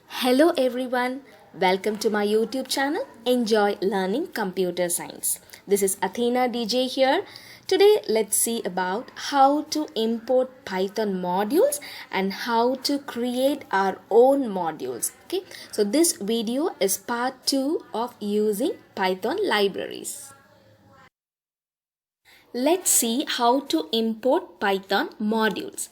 Hello everyone, welcome to my YouTube channel. Enjoy learning computer science. This is Athena DJ here. Today let's see about how to import Python modules and how to create our own modules. Okay, so this video is part 2 of using Python libraries. Let's see how to import Python modules.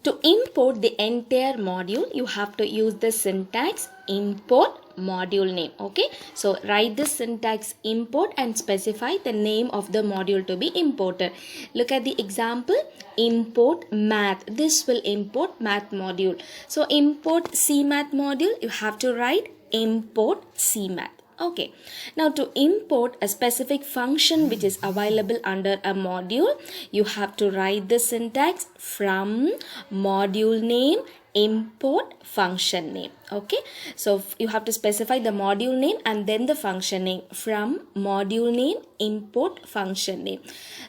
To import the entire module, you have to use the syntax import module name. Okay, so write the syntax import and specify the name of the module to be imported. Look at the example, import math. This will import math module. So import CMath module, you have to write import CMath. Okay, now to import a specific function which is available under a module, you have to write the syntax from module name import function name. Okay, so you have to specify the module name and then the function name from module name import function name.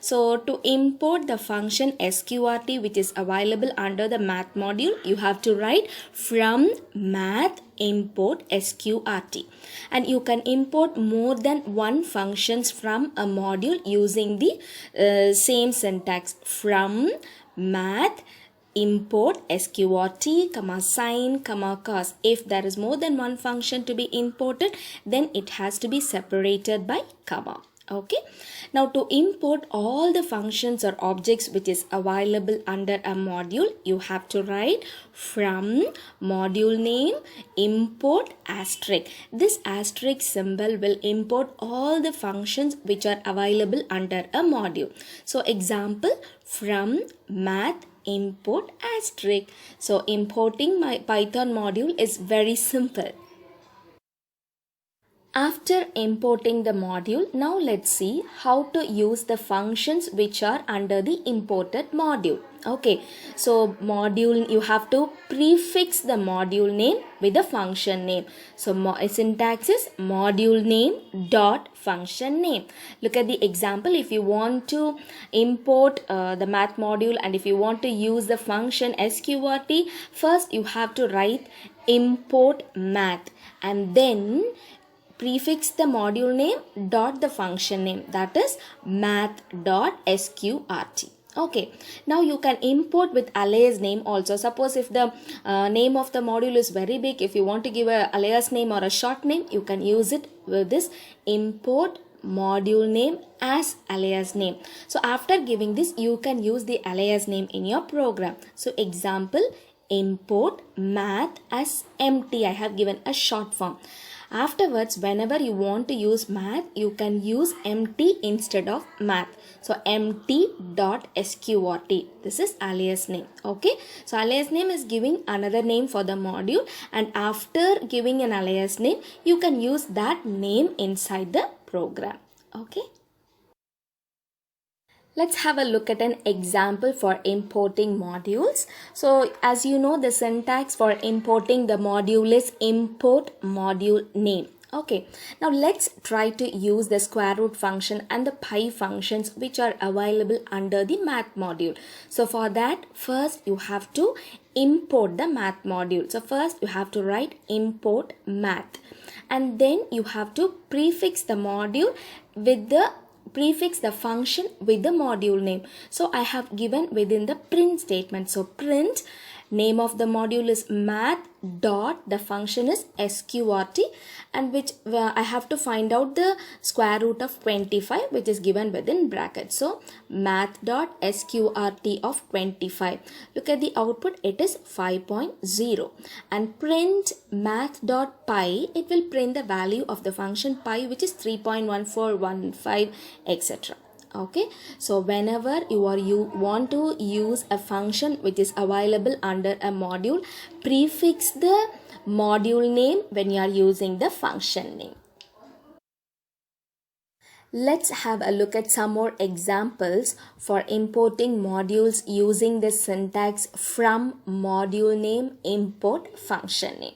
So to import the function sqrt which is available under the math module, you have to write from math import sqrt, and you can import more than one functions from a module using the same syntax from math import sqrt comma sine comma cos. If there is more than one function to be imported, then it has to be separated by comma. Okay, now to import all the functions or objects which is available under a module, you have to write from module name import asterisk. This asterisk symbol will import all the functions which are available under a module. So example, from math import asterisk. So importing my Python module is very simple. After importing the module, now let's see how to use the functions which are under the imported module. Okay, so module, you have to prefix the module name with the function name. So syntax is module name dot function name. Look at the example. If you want to import the math module and if you want to use the function sqrt, first you have to write import math and then prefix the module name dot the function name, that is math dot sqrt. Okay, now you can import with alias name also. Suppose if the name of the module is very big, if you want to give a alias name or a short name, you can use it with this import module name as alias name. So after giving this, you can use the alias name in your program. So example, import math as empty. I have given a short form. Afterwards, whenever you want to use math, you can use empty instead of math. So empty dot sqrt. This is alias name. Okay, so alias name is giving another name for the module, and after giving an alias name, you can use that name inside the program. Okay, let's have a look at an example for importing modules. So as you know, the syntax for importing the module is import module name. Okay, now let's try to use the square root function and the pi functions which are available under the math module. So for that, first you have to import the math module. So first you have to write import math and then you have to prefix the module with the prefix the function with the module name. So I have given within the print statement. So print name of the module is math dot the function is sqrt, and which I have to find out the square root of 25 which is given within brackets. So math dot sqrt of 25. Look at the output, it is 5.0, and print math dot pi, it will print the value of the function pi which is 3.1415 etc. Okay, so whenever you want to use a function which is available under a module, prefix the module name when you are using the function name. Let's have a look at some more examples for importing modules using the syntax from module name import function name.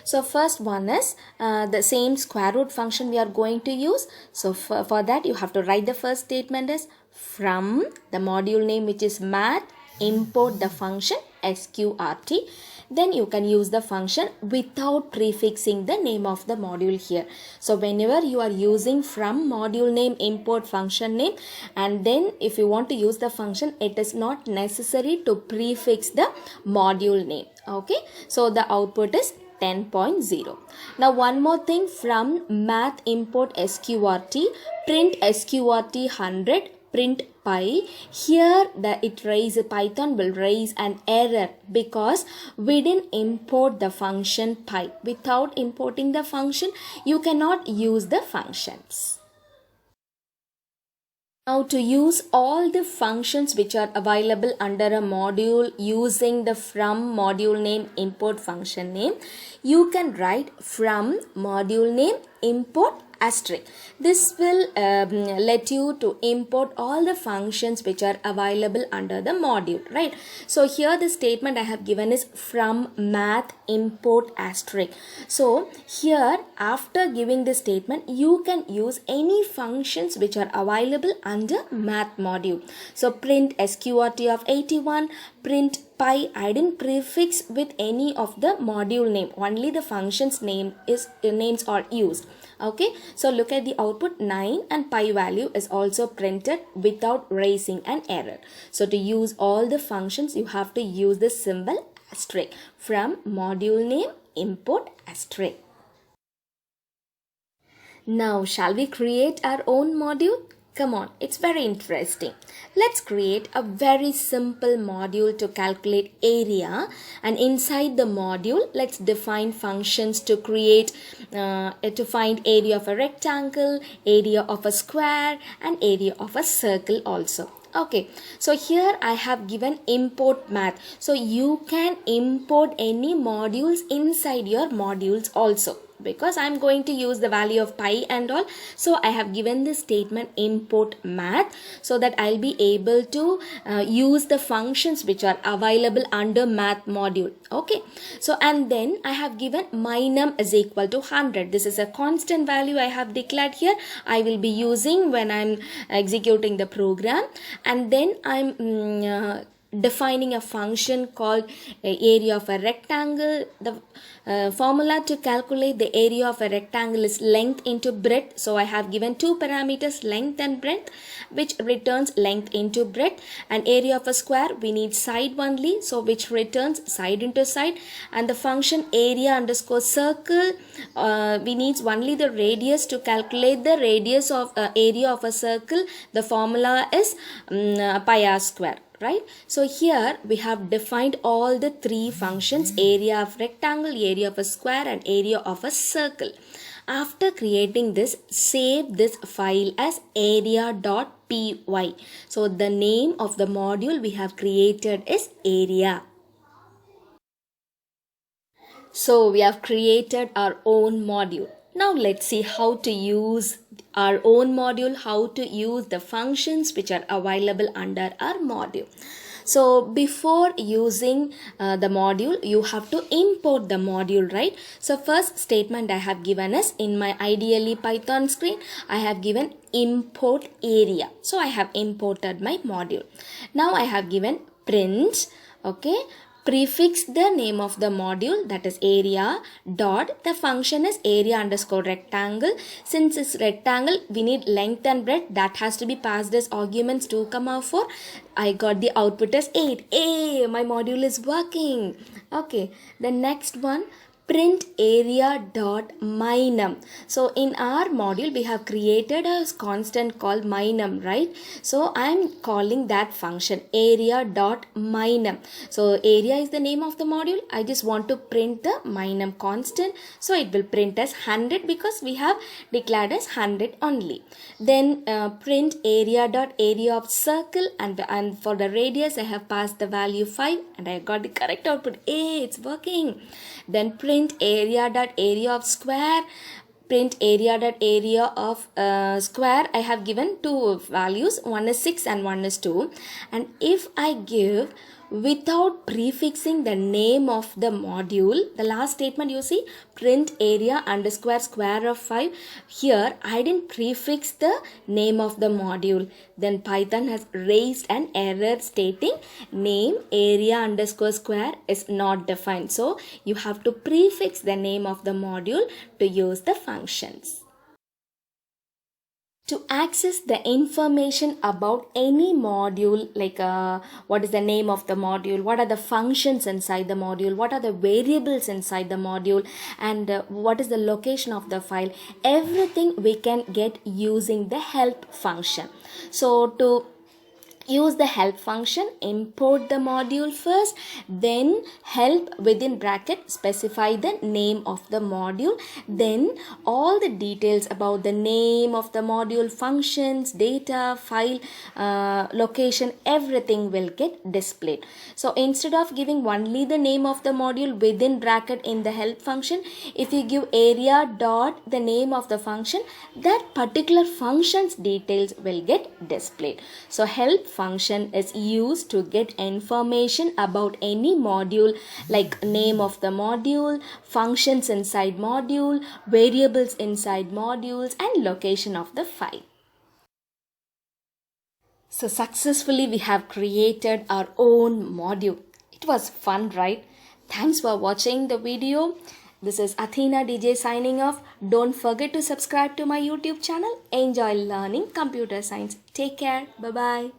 So first one is the same square root function we are going to use. So for that you have to write the first statement as from the module name which is math import the function sqrt. then you can use the function without prefixing the name of the module here. So whenever you are using from module name import function name, and then if you want to use the function, it is not necessary to prefix the module name. Okay, so the output is 10.0. Now one more thing, from math import sqrt, print sqrt 100, print pi. Here Python will raise an error because we didn't import the function pi. Without importing the function, you cannot use the functions. Now to use all the functions which are available under a module using the from module name import function name, you can write from module name import asterisk. This will let you to import all the functions which are available under the module, right? So here the statement I have given is from math import asterisk. So here after giving this statement, you can use any functions which are available under math module. So print sqrt of 81, print pi. I didn't prefix with any of the module name, only the functions names are used. Okay, so look at the output, 9 and pi value is also printed without raising an error. So to use all the functions, you have to use the symbol asterisk, from module name import asterisk. Now shall we create our own module? Come on, it's very interesting. Let's create a very simple module to calculate area, and inside the module, let's define functions to create, to find area of a rectangle, area of a square, and area of a circle also. Okay, so here I have given import math. So you can import any modules inside your modules also, because I am going to use the value of pi and all. So I have given this statement import math so that I'll be able to use the functions which are available under math module. Okay, so and then I have given my num is equal to 100. This is a constant value I have declared here. I will be using when I'm executing the program, and then I'm defining a function called area of a rectangle. The formula to calculate the area of a rectangle is length into breadth. So I have given two parameters, length and breadth, which returns length into breadth. And area of a square, we need side only, so which returns side into side. And the function area underscore circle, we need only the radius to calculate the radius of area of a circle. The formula is pi r square. Right, so here we have defined all the three functions, area of rectangle, area of a square, and area of a circle. After creating this, save this file as area.py. So the name of the module we have created is area. So we have created our own module. Now let's see how to use our own module, how to use the functions which are available under our module. So before using the module, you have to import the module, right? So first statement I have given is, in my ideally Python screen, I have given import area. So I have imported my module. Now I have given print, okay, prefix the name of the module, that is area, dot, the function is area underscore rectangle. Since it's rectangle, we need length and breadth, that has to be passed as arguments 2, 4. I got the output as 8. Hey, my module is working. Okay, the next one, print area dot mynum. So in our module we have created a constant called mynum, right? So I am calling that function area dot mynum. So area is the name of the module. I just want to print the mynum constant, so it will print as 100 because we have declared as 100 only. Then print area dot area of circle, and for the radius I have passed the value 5 and I got the correct output. Hey, it's working. Then print area dot area of square, print area dot area of square. I have given two values, one is 6 and one is 2, and if I give without prefixing the name of the module. The last statement you see, print area underscore square of 5. Here I didn't prefix the name of the module. Then Python has raised an error stating name area underscore square is not defined. So you have to prefix the name of the module to use the functions. To access the information about any module, like what is the name of the module, what are the functions inside the module, what are the variables inside the module, and what is the location of the file, everything we can get using the help function. So to use the help function, import the module first, then help within bracket specify the name of the module, then all the details about the name of the module, functions, data, file, location, everything will get displayed. So instead of giving only the name of the module within bracket in the help function, if you give area dot the name of the function, that particular function's details will get displayed. So help function is used to get information about any module, like name of the module, functions inside module, variables inside modules, and location of the file. So successfully we have created our own module. It was fun, right? Thanks for watching the video. This is Athena DJ signing off. Don't forget to subscribe to my YouTube channel. Enjoy learning computer science. Take care. Bye-bye.